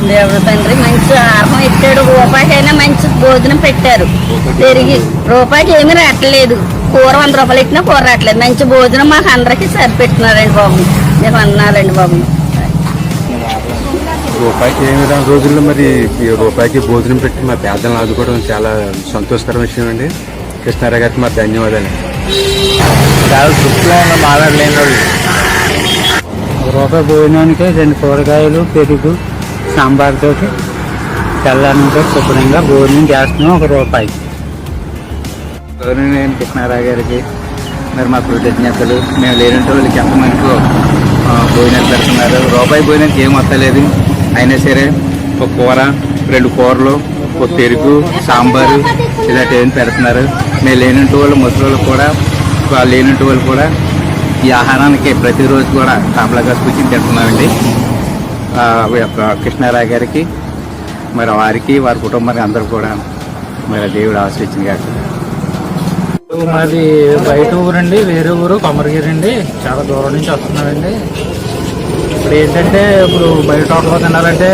దేవుడు తండ్రి మంచి ఆహారం ఇచ్చాడు. రూపాయికైనా మంచి భోజనం పెట్టారు. పెరిగి రూపాయికి ఏమీ రావట్లేదు. కూర 100 రూపాయలు ఇచ్చినా కూర రావట్లేదు. మంచి భోజనం మాకు అందరికీ సరిపెట్టినారండి బాబు. నేను అన్నారండి బాబు. రూపాయికి ఏమి రాని రోజుల్లో మరి రూపాయికి భోజనం పెట్టి మా పేదలను ఆదుకోవడం చాలా సంతోషకరమైన విషయం అండి. కృష్ణారావు గారికి మా ధన్యవాదాలు. చాలా తృప్తిగా ఉన్న మాట్లాడలేని వాళ్ళు. రూపాయి భోజనానికి 2 కూరగాయలు, పెరుగు, సాంబార్తో తెల్లారితో శుభ్రంగా భోజనం చేస్తున్నాం. 1 రూపాయి. నేను కృష్ణారావు గారికి మరి మా కృతజ్ఞతలు. మేము లేనంటే వాళ్ళకి ఎంతమందికో భోజనాలు పెడుతున్నారు. రూపాయి భోజనానికి ఏం వస్తలేదు, అయినా సరే ఒక కూర, 2 కూరలు, ఒక పెరుగు, సాంబారు ఇలాంటి ఏం పెడుతున్నారు. మేము లేనంటే వాళ్ళు ముసలి కూడా లేనంటే వాళ్ళు కూడా ఈ ఆహారానికి ప్రతిరోజు కూడా కాపలాగా కూర్చొని తింటున్నామండి. కృష్ణారావు గారికి మరి వారికి వారి కుటుంబానికి అందరూ కూడా మరి దేవుడు ఆశీర్వదించిన గారు. మాది బయట ఊరండి, వేరే ఊరు కొమరగిరి అండి. చాలా దూరం నుంచి వస్తున్నామండి. ఇప్పుడు ఏంటంటే ఇప్పుడు బయట హోటల్లో తినాలంటే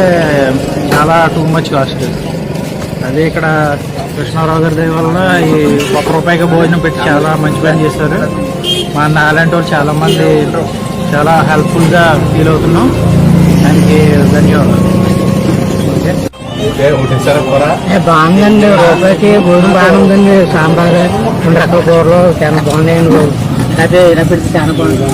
చాలా టూ మచ్ కాస్ట్. అదే ఇక్కడ కృష్ణారావు గారి దయ వల్ల ఈ 1 రూపాయికి భోజనం పెట్టి చాలా మంచి పని చేస్తారు. మా నాలాంటి వాళ్ళు చాలామంది చాలా హెల్ప్ఫుల్గా ఫీల్ అవుతున్నాం. దానికి ధన్యవాదాలు. బాగుందండి. రూపాయికి భోజనం బాగానే ఉందండి. సాంబార్, 2 రకాల కూరలు చాలా బాగున్నాయండి. అదే పెడితే చాలా బాగుంది.